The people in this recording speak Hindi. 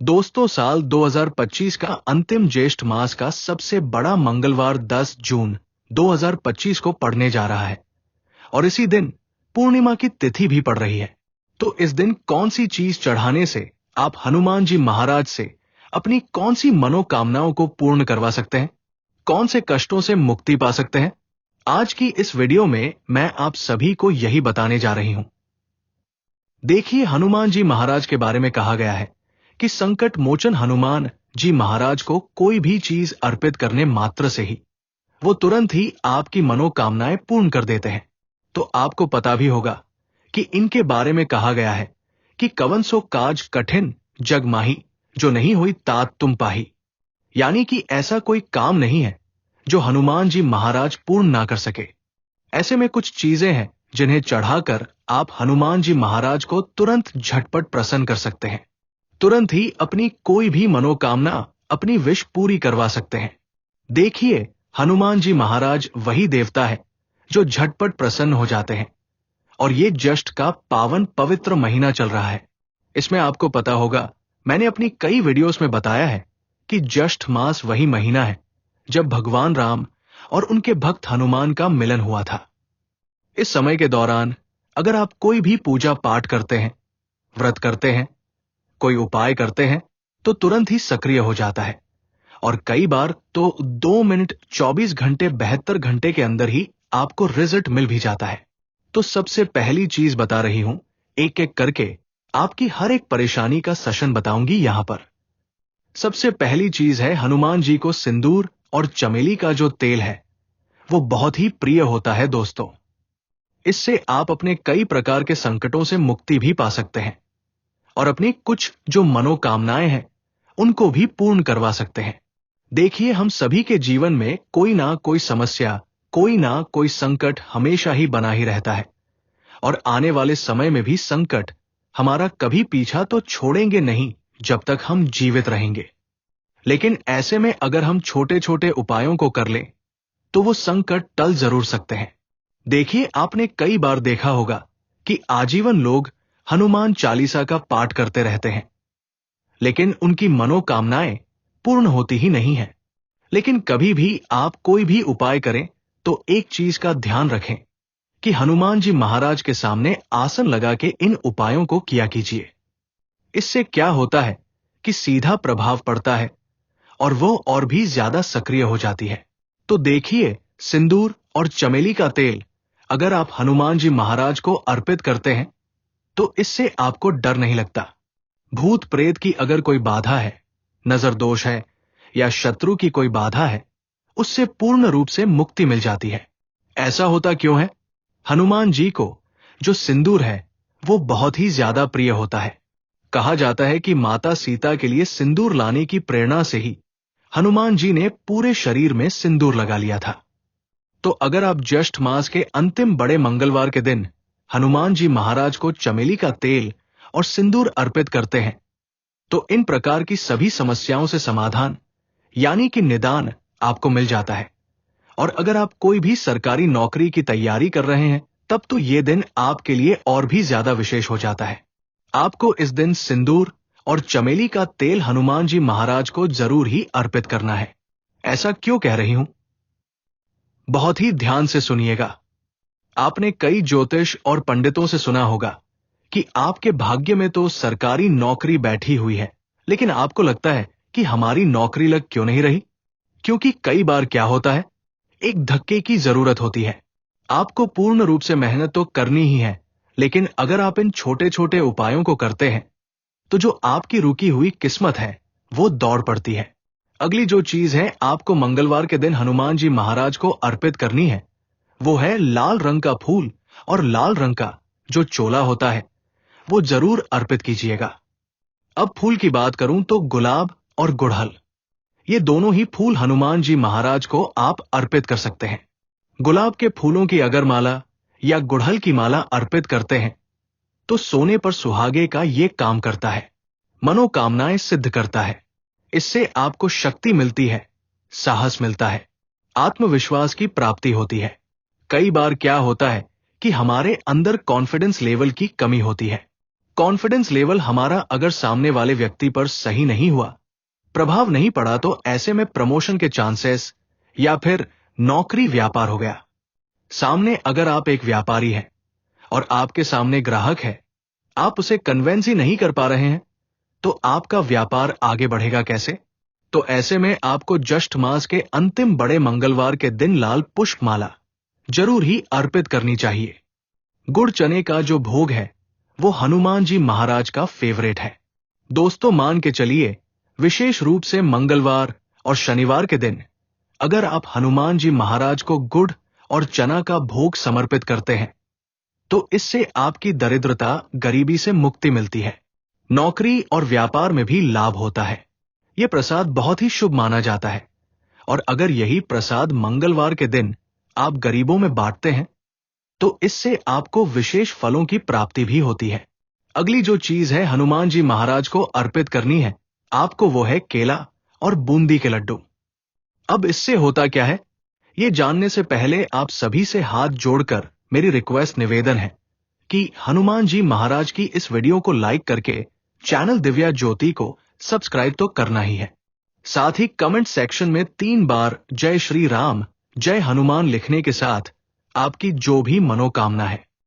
दोस्तों, साल 2025 का अंतिम ज्येष्ठ मास का सबसे बड़ा मंगलवार 10 जून 2025 को पड़ने जा रहा है और इसी दिन पूर्णिमा की तिथि भी पड़ रही है। तो इस दिन कौन सी चीज चढ़ाने से आप हनुमान जी महाराज से अपनी कौन सी मनोकामनाओं को पूर्ण करवा सकते हैं, कौन से कष्टों से मुक्ति पा सकते हैं? आज की इस वीडियो में मैं आप सभी को यही बताने जा रही हूं। देखिए, हनुमान जी महाराज के बारे में कहा गया है कि संकट मोचन हनुमान जी महाराज को कोई भी चीज अर्पित करने मात्र से ही वो तुरंत ही आपकी मनोकामनाएं पूर्ण कर देते हैं। तो आपको पता भी होगा कि इनके बारे में कहा गया है कि कवन सो काज कठिन जग माही, जो नहीं हुई तात तुम पाही। यानी कि ऐसा कोई काम नहीं है जो हनुमान जी महाराज पूर्ण ना कर सके। ऐसे में कुछ चीजें हैं जिन्हें चढ़ाकर आप हनुमान जी महाराज को तुरंत झटपट प्रसन्न कर सकते हैं, तुरंत ही अपनी कोई भी मनोकामना, अपनी विश पूरी करवा सकते हैं। देखिए, हनुमान जी महाराज वही देवता है जो झटपट प्रसन्न हो जाते हैं। और ये ज्येष्ठ का पावन पवित्र महीना चल रहा है। इसमें आपको पता होगा, मैंने अपनी कई वीडियोस में बताया है कि ज्येष्ठ मास वही महीना है जब भगवान राम और उनके भक्त हनुमान का मिलन हुआ था। इस समय के दौरान अगर आप कोई भी पूजा पाठ करते हैं, व्रत करते हैं, कोई उपाय करते हैं, तो तुरंत ही सक्रिय हो जाता है। और कई बार तो 2 मिनट 24 घंटे 72 घंटे के अंदर ही आपको रिजल्ट मिल भी जाता है। तो सबसे पहली चीज बता रही हूं, एक एक करके आपकी हर एक परेशानी का सेशन बताऊंगी यहां पर। सबसे पहली चीज है, हनुमान जी को सिंदूर और चमेली का जो तेल है वो बहुत ही प्रिय होता है दोस्तों। इससे आप अपने कई प्रकार के संकटों से मुक्ति भी पा सकते हैं और अपनी कुछ जो मनोकामनाएं हैं उनको भी पूर्ण करवा सकते हैं। देखिए, हम सभी के जीवन में कोई ना कोई समस्या, कोई ना कोई संकट हमेशा ही बना ही रहता है और आने वाले समय में भी संकट हमारा कभी पीछा तो छोड़ेंगे नहीं जब तक हम जीवित रहेंगे। लेकिन ऐसे में अगर हम छोटे छोटे उपायों को कर लें तो वो संकट टल जरूर सकते हैं। देखिए, आपने कई बार देखा होगा कि आजीवन लोग हनुमान चालीसा का पाठ करते रहते हैं, लेकिन उनकी मनोकामनाएं पूर्ण होती ही नहीं है। लेकिन कभी भी आप कोई भी उपाय करें तो एक चीज का ध्यान रखें कि हनुमान जी महाराज के सामने आसन लगा के इन उपायों को किया कीजिए। इससे क्या होता है कि सीधा प्रभाव पड़ता है और वो और भी ज्यादा सक्रिय हो जाती है। तो देखिए, सिंदूर और चमेली का तेल अगर आप हनुमान जी महाराज को अर्पित करते हैं तो इससे आपको डर नहीं लगता। भूत प्रेत की अगर कोई बाधा है, नजर दोष है या शत्रु की कोई बाधा है, उससे पूर्ण रूप से मुक्ति मिल जाती है। ऐसा होता क्यों है? हनुमान जी को जो सिंदूर है वो बहुत ही ज्यादा प्रिय होता है। कहा जाता है कि माता सीता के लिए सिंदूर लाने की प्रेरणा से ही हनुमान जी ने पूरे शरीर में सिंदूर लगा लिया था। तो अगर आप ज्येष्ठ मास के अंतिम बड़े मंगलवार के दिन हनुमान जी महाराज को चमेली का तेल और सिंदूर अर्पित करते हैं तो इन प्रकार की सभी समस्याओं से समाधान यानी कि निदान आपको मिल जाता है। और अगर आप कोई भी सरकारी नौकरी की तैयारी कर रहे हैं तब तो ये दिन आपके लिए और भी ज्यादा विशेष हो जाता है। आपको इस दिन सिंदूर और चमेली का तेल हनुमान जी महाराज को जरूर ही अर्पित करना है। ऐसा क्यों कह रही हूं? बहुत ही ध्यान से सुनिएगा। आपने कई ज्योतिष और पंडितों से सुना होगा कि आपके भाग्य में तो सरकारी नौकरी बैठी हुई है, लेकिन आपको लगता है कि हमारी नौकरी लग क्यों नहीं रही? क्योंकि कई बार क्या होता है, एक धक्के की जरूरत होती है। आपको पूर्ण रूप से मेहनत तो करनी ही है, लेकिन अगर आप इन छोटे छोटे उपायों को करते हैं तो जो आपकी रुकी हुई किस्मत है वो दौड़ पड़ती है। अगली जो चीज है आपको मंगलवार के दिन हनुमान जी महाराज को अर्पित करनी है वो है लाल रंग का फूल और लाल रंग का जो चोला होता है वो जरूर अर्पित कीजिएगा। अब फूल की बात करूं तो गुलाब और गुड़हल, ये दोनों ही फूल हनुमान जी महाराज को आप अर्पित कर सकते हैं। गुलाब के फूलों की अगर माला या गुड़हल की माला अर्पित करते हैं तो सोने पर सुहागे का ये काम करता है, मनोकामनाएं सिद्ध करता है। इससे आपको शक्ति मिलती है, साहस मिलता है, आत्मविश्वास की प्राप्ति होती है। कई बार क्या होता है कि हमारे अंदर कॉन्फिडेंस लेवल की कमी होती है, कॉन्फिडेंस लेवल हमारा अगर सामने वाले व्यक्ति पर सही नहीं हुआ, प्रभाव नहीं पड़ा, तो ऐसे में प्रमोशन के चांसेस या फिर नौकरी व्यापार हो गया। सामने अगर आप एक व्यापारी हैं और आपके सामने ग्राहक है, आप उसे कन्वेंस ही नहीं कर पा रहे हैं, तो आपका व्यापार आगे बढ़ेगा कैसे? तो ऐसे में आपको ज्येष्ठ मास के अंतिम बड़े मंगलवार के दिन लाल पुष्प माला जरूर ही अर्पित करनी चाहिए। गुड़ चने का जो भोग है वो हनुमान जी महाराज का फेवरेट है। दोस्तों, मान के चलिए विशेष रूप से मंगलवार और शनिवार के दिन अगर आप हनुमान जी महाराज को गुड़ और चना का भोग समर्पित करते हैं, तो इससे आपकी दरिद्रता, गरीबी से मुक्ति मिलती है। नौकरी और व्यापार में भी लाभ होता है। यह प्रसाद बहुत ही शुभ माना जाता है और अगर यही प्रसाद मंगलवार के दिन आप गरीबों में बांटते हैं, तो इससे आपको विशेष फलों की प्राप्ति भी होती है। अगली जो चीज है हनुमान जी महाराज को अर्पित करनी है आपको, वो है केला और बूंदी के लड्डू। अब इससे होता क्या है, ये जानने से पहले आप सभी से हाथ जोड़कर मेरी रिक्वेस्ट, निवेदन है कि हनुमान जी महाराज की इस वीडियो को लाइक करके चैनल दिव्या ज्योति को सब्सक्राइब तो करना ही है। साथ ही कमेंट सेक्शन में 3 बार जय श्री राम, जय हनुमान लिखने के साथ आपकी जो भी मनोकामना है